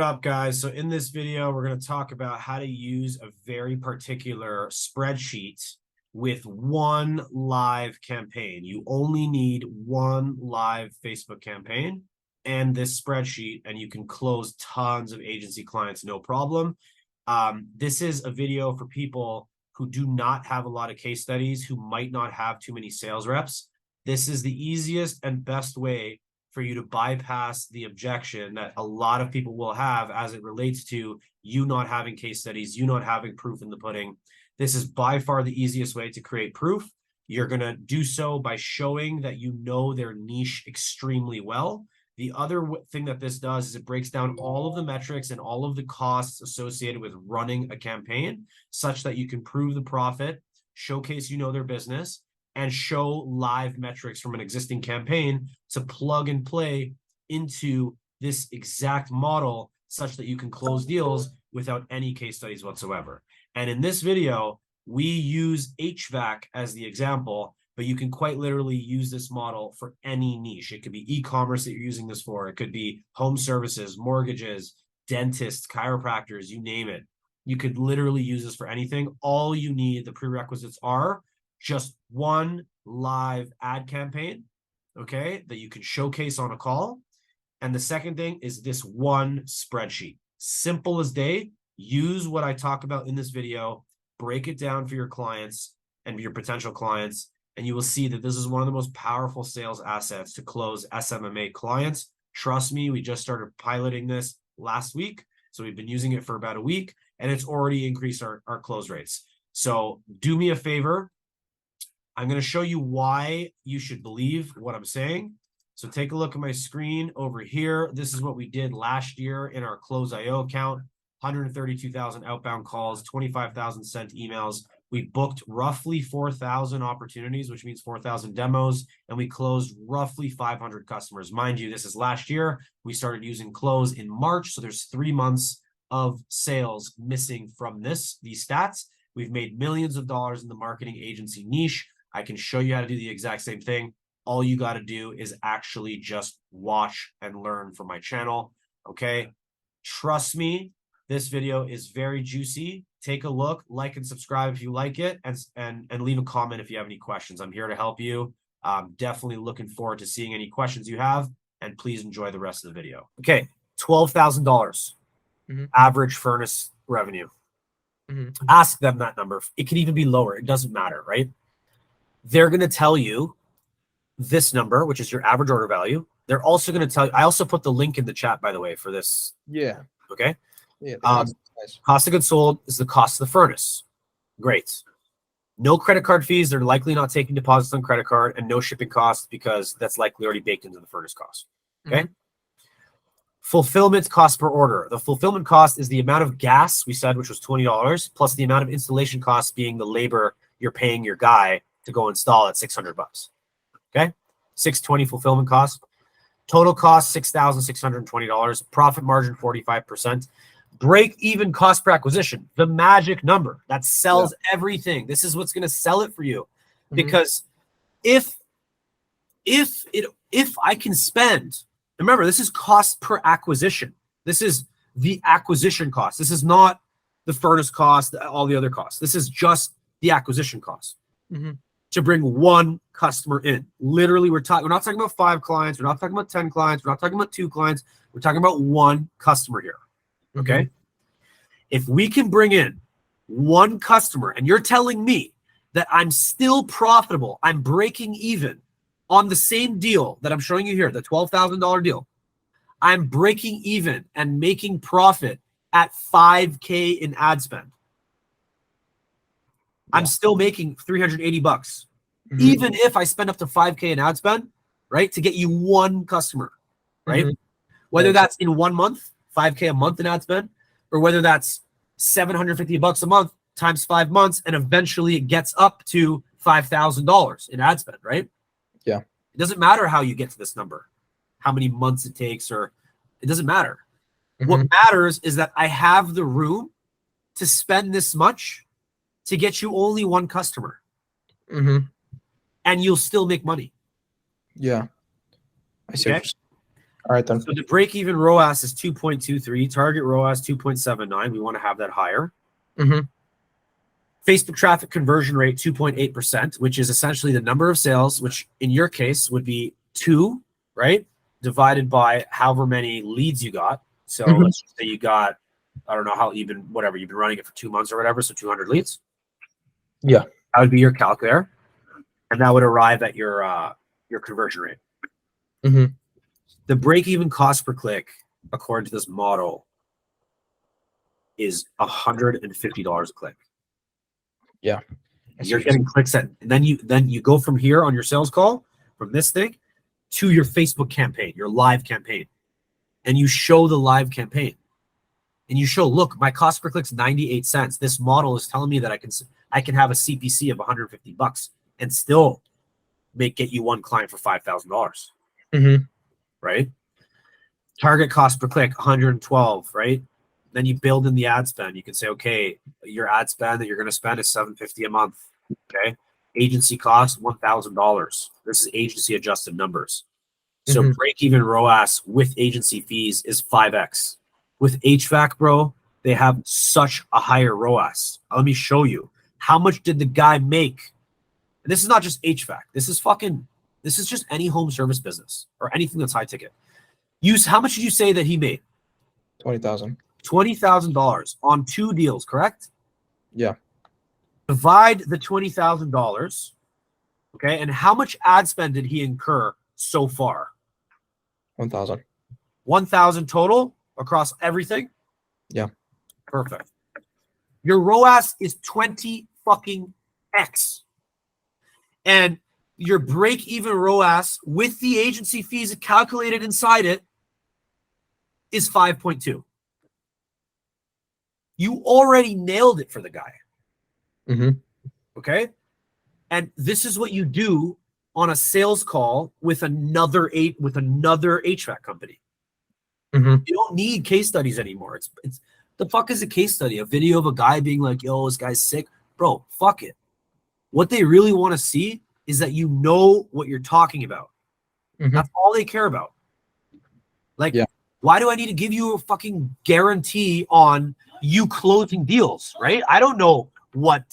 up, guys? So in this video, we're going to talk about how to use a very particular spreadsheet with one live campaign. You only need one live Facebook campaign and this spreadsheet, and you can close tons of agency clients, no problem. This is a video for people who do not have a lot of case studies, who might not have too many sales reps. This is the easiest and best way for you to bypass the objection that a lot of people will have as it relates to you not having case studies, you not having proof in the pudding. This is by far the easiest way to create proof. You're going to do so by showing that you know their niche extremely well. The other thing that this does is it breaks down all of the metrics and all of the costs associated with running a campaign such that you can prove the profit, showcase you know their business, and show live metrics from an existing campaign to plug and play into this exact model such that you can close deals without any case studies whatsoever. And in this video, we use HVAC as the example, but you can quite literally use this model for any niche. It could be e-commerce that you're using this for. It could be home services, mortgages, dentists, chiropractors, you name it. You could literally use this for anything. All you need, the prerequisites are just one live ad campaign, okay, that you can showcase on a call. And the second thing is this one spreadsheet. Simple as day. Use what I talk about in this video, break it down for your clients and your potential clients, and you will see that this is one of the most powerful sales assets to close SMMA clients. Trust me, we just started piloting this last week, so we've been using it for about a week, and it's already increased our close rates. So do me a favor. I'm going to show you why you should believe what I'm saying. So take a look at my screen over here. This is what we did last year in our Close.io account. 132,000 outbound calls, 25,000 sent emails. We booked roughly 4,000 opportunities, which means 4,000 demos, and we closed roughly 500 customers. Mind you, this is last year. We started using Close in March, so there's 3 months of sales missing from these stats. We've made millions of dollars in the marketing agency niche. I can show you how to do the exact same thing. All you got to do is actually just watch and learn from my channel, okay? Trust me, this video is very juicy. Take a look, like and subscribe if you like it, and leave a comment if you have any questions. I'm here to help you. Definitely looking forward to seeing any questions you have, and please enjoy the rest of the video. Okay, $12,000 average furnace revenue. Ask them that number. It can even be lower. It doesn't matter, right? They're going to tell you this number, which is your average order value. They're also going to tell you, I also put the link in the chat, by the way, for this. Yeah. Okay. Yeah. Cost of goods sold is the cost of the furnace. Great. No credit card fees. They're likely not taking deposits on credit card, and no shipping costs because that's likely already baked into the furnace cost. Okay. Fulfillment cost per order. The fulfillment cost is the amount of gas we said, which was $20, plus the amount of installation costs being the labor you're paying your guy to go install at $600. Okay. $620 fulfillment cost. Total cost $6,620. Profit margin 45%. Break even cost per acquisition, the magic number that sells everything. This is what's going to sell it for you. Because if I can spend, remember, this is cost per acquisition. This is the acquisition cost. This is not the furnace cost, all the other costs. This is just the acquisition cost to bring one customer in. Literally, we're not talking about 5 clients. We're not talking about 10 clients. We're not talking about 2 clients. We're talking about one customer here. Okay. If we can bring in one customer and you're telling me that I'm still profitable, I'm breaking even on the same deal that I'm showing you here, the $12,000 deal, I'm breaking even and making profit at $5K in ad spend. I'm still making $380, even if I spend up to $5K in ad spend, right? To get you one customer, right? Whether that's in 1 month, $5K a month in ad spend, or whether that's $750 a month times 5 months, and eventually it gets up to $5,000 in ad spend, right? Yeah. It doesn't matter how you get to this number, how many months it takes, or it doesn't matter. What matters is that I have the room to spend this much to get you only one customer. And you'll still make money. Yeah. I see. Okay? All right, then. So the break-even ROAS is 2.23. Target ROAS 2.79. We want to have that higher. Mm-hmm. Facebook traffic conversion rate 2.8%, which is essentially the number of sales, which in your case would be 2, right? Divided by however many leads you got. So let's just say you got, I don't know how you've been running it for 2 months or whatever. So 200 leads. Yeah. That would be your calc there. And that would arrive at your conversion rate. Mm-hmm. The break-even cost per click, according to this model, is $150 a click. Yeah. You're getting clicks and then you go from here on your sales call, from this thing, to your Facebook campaign, your live campaign. And you show the live campaign. And you show, look, my cost per click is 98 cents. This model is telling me that I can have a CPC of $150 and still get you one client for $5,000. Mm-hmm. Right? Target cost per click, 112, right? Then you build in the ad spend. You can say, okay, your ad spend that you're going to spend is $750 a month. Okay. Agency cost, $1,000. This is agency adjusted numbers. So break-even ROAS with agency fees is 5x. With HVAC, bro, they have such a higher ROAS. Let me show you. How much did the guy make? And this is not just HVAC. This is just any home service business or anything that's high ticket. How much did you say that he made? $20,000. $20,000 on 2 deals, correct? Yeah. Divide the $20,000. Okay. And how much ad spend did he incur so far? 1,000. 1,000 total across everything? Yeah. Perfect. Your ROAS is 20 fucking X. And your break-even ROAS with the agency fees calculated inside it is 5.2. You already nailed it for the guy. Mm-hmm. Okay. And this is what you do on a sales call with another HVAC company. Mm-hmm. You don't need case studies anymore. It's the fuck is a case study? A video of a guy being like, yo, this guy's sick. Bro, fuck it. What they really want to see is that you know what you're talking about. Mm-hmm. That's all they care about. Like, why do I need to give you a fucking guarantee on you closing deals, right? I don't know what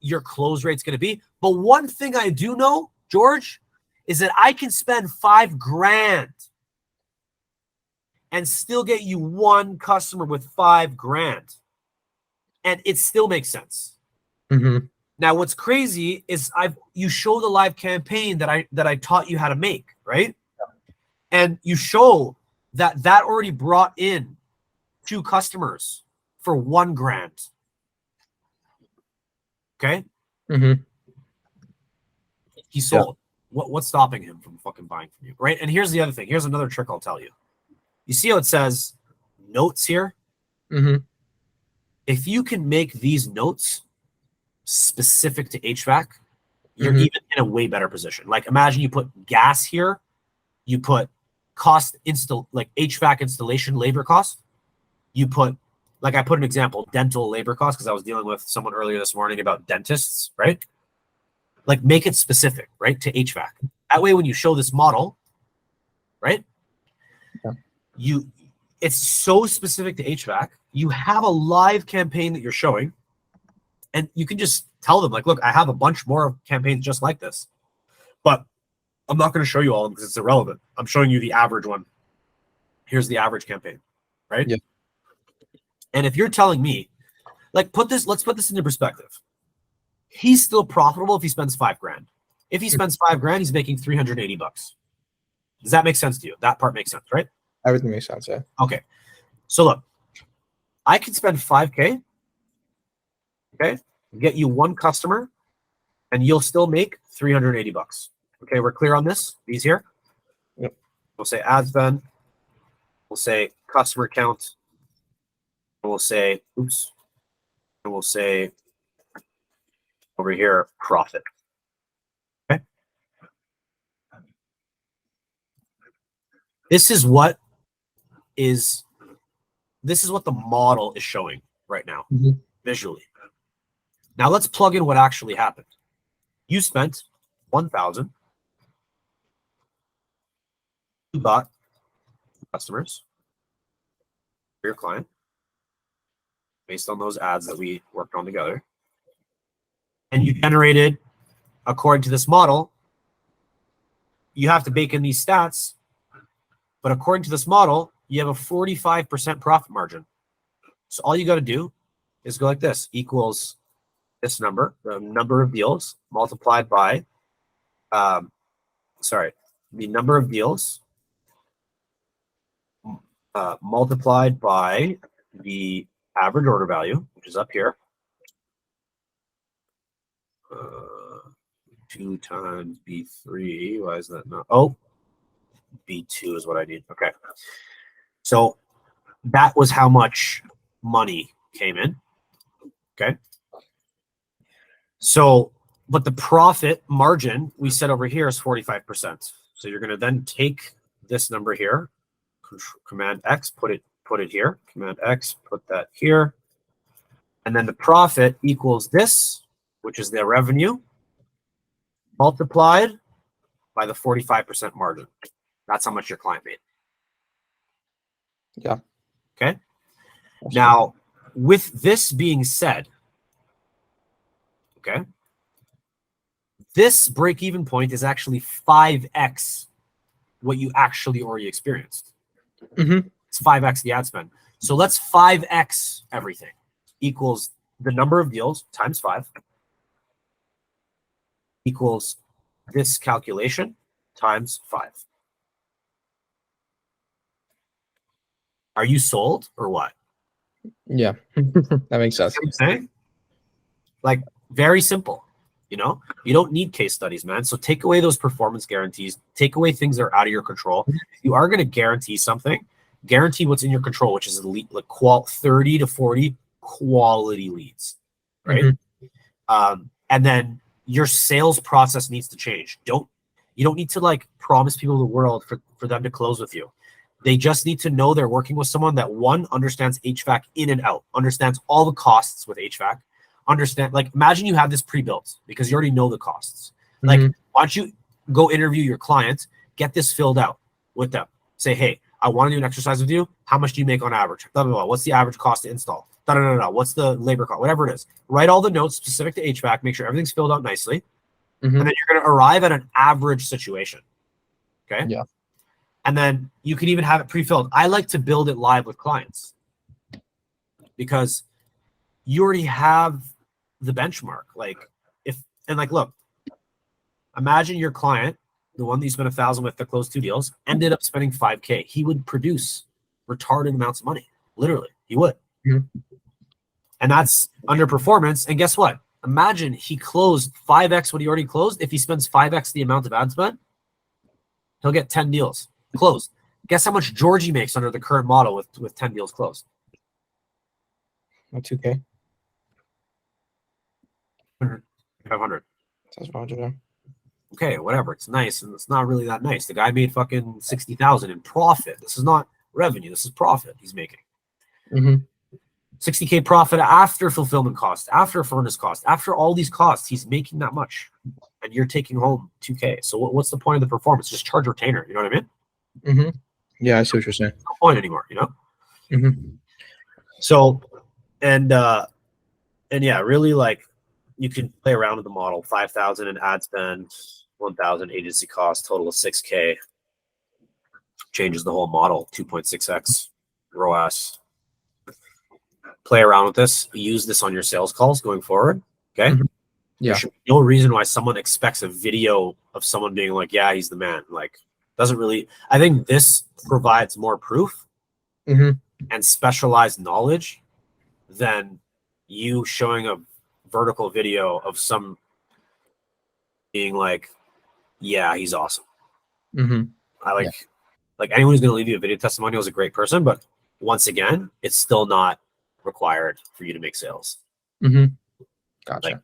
your close rate's going to be. But one thing I do know, George, is that I can spend $5,000 and still get you one customer with $5,000, and it still makes sense. Mm-hmm. Now, what's crazy is you show the live campaign that I taught you how to make, right? And you show that already brought in 2 customers for $1,000. Okay. Mm-hmm. He sold. What's stopping him from fucking buying from you, right? And here's the other thing. Here's another trick I'll tell you. You see how it says notes here? Mm-hmm. If you can make these notes specific to HVAC, you're even in a way better position. Like, imagine you put gas here, you put HVAC installation labor cost. You put, like, I put an example, dental labor cost, because I was dealing with someone earlier this morning about dentists, right? Like, make it specific, right, to HVAC. That way, when you show this model, right, it's so specific to HVAC. You have a live campaign that you're showing, and you can just tell them, like, look, I have a bunch more campaigns just like this, but I'm not going to show you all of them because it's irrelevant. I'm showing you the average one. Here's the average campaign, right? Yeah. And if you're telling me, like, let's put this into perspective. He's still profitable if he spends $5,000. If he spends $5,000, he's making $380. Does that make sense to you? That part makes sense, right? Everything makes sense, yeah. Okay. So look, I can spend $5,000, okay, get you one customer, and you'll still make $380. Okay, we're clear on this? These here? Yep. We'll say ad spend. We'll say customer count. And we'll say, oops. And we'll say over here, profit. Okay. This is what the model is showing right now, visually. Now let's plug in what actually happened. You spent 1,000. You bought customers for your client based on those ads that we worked on together. And you generated, according to this model, you have to bake in these stats, but according to this model, you have a 45% profit margin. So all you got to do is go like this, equals this number, the number of deals multiplied by, the number of deals multiplied by the average order value, which is up here. 2 times B3. Why is that not? Oh, B2 is what I need. Okay. So that was how much money came in. Okay. So, but the profit margin we set over here is 45%. So you're going to then take this number here, Command X, put it here, Command X, put that here. And then the profit equals this, which is the revenue, multiplied by the 45% margin. That's how much your client made. Yeah. Okay. Now, with this being said, okay, this break-even point is actually 5x what you actually already experienced. It's 5x the ad spend. So let's 5x everything equals the number of deals times 5 equals this calculation times 5. Are you sold or what? Yeah. That makes sense. You know what I'm saying? Like, very simple. You know, you don't need case studies, man. So take away those performance guarantees, take away things that are out of your control. If you are going to guarantee something, guarantee what's in your control, which is like 30 to 40 quality leads, right? And then your sales process needs to change. You don't need to like promise people the world for them to close with you. They just need to know they're working with someone that, one, understands HVAC in and out, understands all the costs with HVAC, like, imagine you have this pre-built because you already know the costs. Like, why don't you go interview your client, get this filled out with them. Say, hey, I want to do an exercise with you. How much do you make on average? Blah, blah, blah. What's the average cost to install? Da, da, da, da. What's the labor cost? Whatever it is. Write all the notes specific to HVAC. Make sure everything's filled out nicely. And then you're going to arrive at an average situation. Okay? Yeah. And then you can even have it pre-filled. I like to build it live with clients because you already have the benchmark. Like, look, imagine your client, the one that you spent $1,000 with to close 2 deals, ended up spending $5K. He would produce retarded amounts of money. Literally, he would. And that's underperformance. And guess what? Imagine he closed 5x what he already closed. If he spends 5x the amount of ad spend, he'll get 10 deals closed. Guess how much Georgie makes under the current model with 10 deals closed? 2K. 500. That's 500. Okay, whatever. It's nice, and it's not really that nice. The guy made fucking 60,000 in profit. This is not revenue. This is profit he's making. 60K profit after fulfillment cost, after furnace cost, after all these costs, he's making that much, and you're taking home 2K. So what's the point of the performance? Just charge retainer. You know what I mean? Yeah, I see what you're saying. No point anymore. You know. So, and yeah, really, like, you can play around with the model. 5,000 in ad spend, 1,000 agency cost, total of 6K. Changes the whole model. 2.6x ROAS. Play around with this. Use this on your sales calls going forward. Okay. Yeah. There should be no reason why someone expects a video of someone being like, yeah, he's the man. Like, doesn't really. I think this provides more proof and specialized knowledge than you showing a vertical video of some being like, yeah, he's awesome. I like anyone who's going to leave you a video testimonial is a great person, but once again, it's still not required for you to make sales. Gotcha. Like,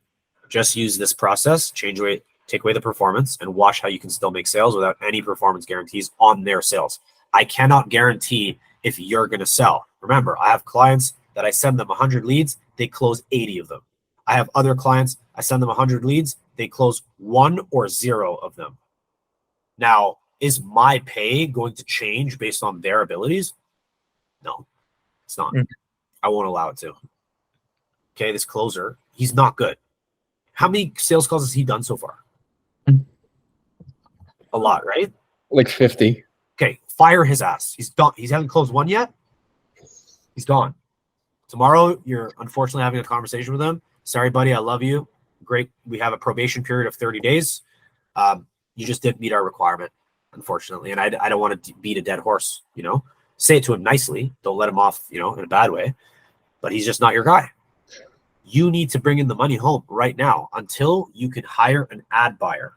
just use this process, take away the performance, and watch how you can still make sales without any performance guarantees on their sales. I cannot guarantee if you're going to sell. Remember, I have clients that I send them 100 leads, they close 80 of them. I have other clients, I send them 100 leads, they close 1 or 0 of them. Now, Is my pay going to change based on their abilities? No, it's not. I won't allow it to. Okay, this closer, he's not good. How many sales calls has he done so far? A lot, right? Like 50. Okay, fire his ass. He's done. He hasn't closed one yet. He's gone. Tomorrow, you're unfortunately having a conversation with him. Sorry, buddy, I love you. Great. We have a probation period of 30 days. You just didn't meet our requirement, unfortunately. And I don't want to beat a dead horse, you know? Say it to him nicely. Don't let him off, you know, in a bad way. But he's just not your guy. You need to bring in the money home right now until you can hire an ad buyer.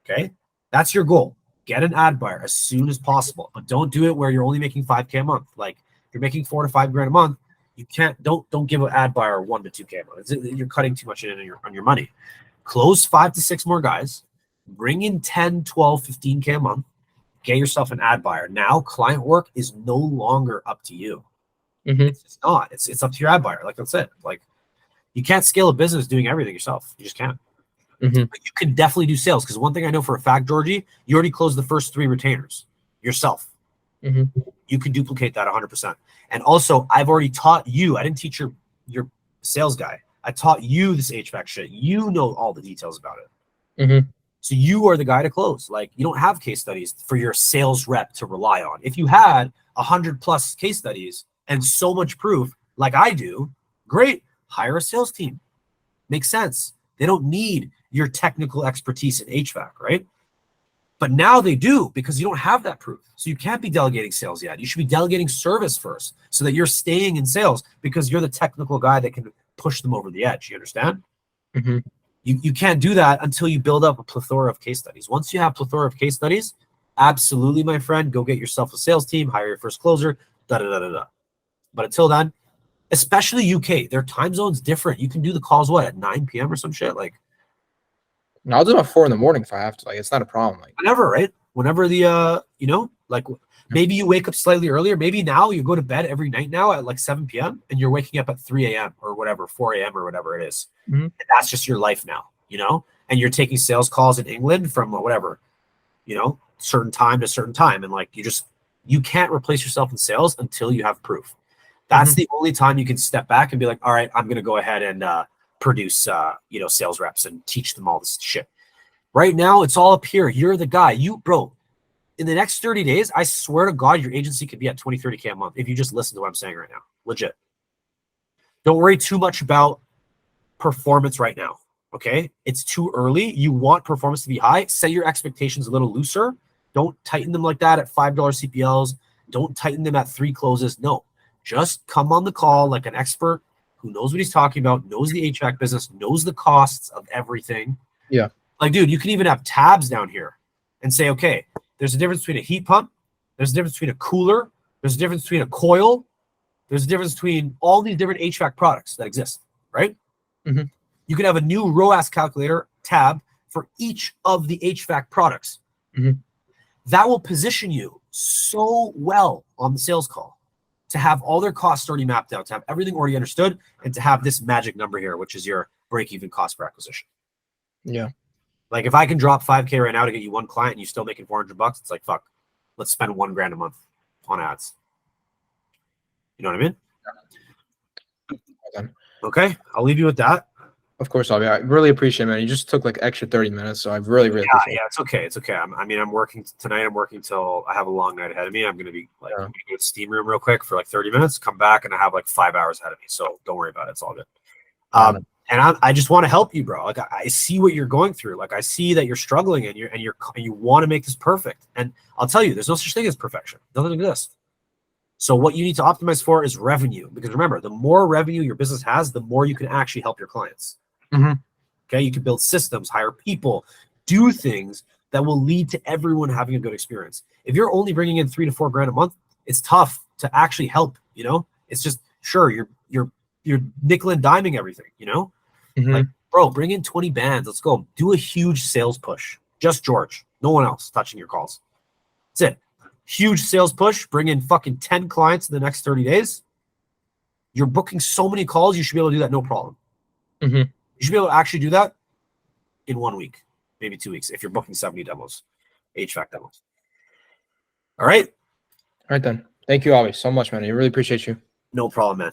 Okay? That's your goal. Get an ad buyer as soon as possible. But don't do it where you're only making $5K a month. Like, if you're making $4 to $5 grand a month, you can't, don't give an ad buyer $1 to $2K a month. You're cutting too much in on your money. Close 5 to 6 more guys. Bring in 10, 12, 15K a month. Get yourself an ad buyer. Now, client work is no longer up to you. It's not. It's up to your ad buyer. Like, that's it. Like, you can't scale a business doing everything yourself. You just can't. But you can definitely do sales, because one thing I know for a fact, Georgie, you already closed the first 3 retainers yourself. You can duplicate that 100%. And also, I've already taught you. I didn't teach your sales guy. I taught you this HVAC shit. You know all the details about it. So you are the guy to close. Like, you don't have case studies for your sales rep to rely on. If you had 100+ case studies and so much proof, like I do, great. Hire a sales team. Makes sense. They don't need your technical expertise in HVAC, right? But now they do, because you don't have that proof. So you can't be delegating sales yet. You should be delegating service first, so that you're staying in sales, because you're the technical guy that can push them over the edge. You understand? You can't do that until you build up a plethora of case studies. Once you have plethora of case studies, absolutely, my friend, go get yourself a sales team, hire your first closer, da-da-da-da-da. But until then, especially UK, their time zone's different. You can do the calls, what, at 9 p.m. or some shit? Like, I'll do it at 4 in the morning if I have to. Like, it's not a problem. Like, whenever, right? Whenever the, you know, like, maybe you wake up slightly earlier. Maybe now you go to bed every night now at like 7 p.m. and you're waking up at 3 a.m. or whatever, 4 a.m. or whatever it is. And that's just your life now, you know? And you're taking sales calls in England from whatever, you know, certain time to certain time. And like, you can't replace yourself in sales until you have proof. That's the only time you can step back and be like, all right, I'm going to go ahead and produce, you know, sales reps and teach them all this shit. Right now, it's all up here. You're the guy. Bro, in the next 30 days, I swear to God, your agency could be at 20, 30K a month if you just listen to what I'm saying right now. Legit. Don't worry too much about performance right now, okay? It's too early. You want performance to be high. Set your expectations a little looser. Don't tighten them like that at $5 CPLs. Don't tighten them at 3 closes. No. Just come on the call like an expert who knows what he's talking about, knows the HVAC business, knows the costs of everything. Yeah. Like, dude, you can even have tabs down here and say, okay, there's a difference between a heat pump. There's a difference between a cooler. There's a difference between a coil. There's a difference between all these different HVAC products that exist, right? You can have a new ROAS calculator tab for each of the HVAC products. That will position you so well on the sales call to have all their costs already mapped out, to have everything already understood, and to have this magic number here, which is your break-even cost per acquisition. Yeah. Like, if I can drop 5K right now to get you one client and you're still making $400, it's like, fuck, let's spend $1 grand a month on ads. You know what I mean? Okay, I'll leave you with that. Of course, Avi. I really appreciate it, man. You just took like extra 30 minutes, so I really appreciate it. Yeah, it's okay. It's okay. I'm working tonight. I'm working till I have a long night ahead of me. I'm going to be like, I'm going to go to the steam room real quick for like 30 minutes, come back, and I have like 5 hours ahead of me. So don't worry about it. It's all good. And I just want to help you, bro. Like, I see what you're going through. Like, I see that you're struggling and you want to make this perfect. And I'll tell you, there's no such thing as perfection. It doesn't exist. So what you need to optimize for is revenue, because remember, the more revenue your business has, the more you can actually help your clients. Okay, you can build systems, hire people, do things that will lead to everyone having a good experience. If you're only bringing in $3 to $4 grand a month, it's tough to actually help. You know, it's just, sure, you're nickel and diming everything. You know, like, bro, bring in 20 bands. Let's go. Do a huge sales push. Just George, no one else touching your calls. That's it. Huge sales push. Bring in fucking 10 clients in the next 30 days. You're booking so many calls, you should be able to do that no problem. You should be able to actually do that in 1 week, maybe 2 weeks, if you're booking 70 demos, HVAC demos. All right. All right then. Thank you, Avi, so much, man. I really appreciate you. No problem, man.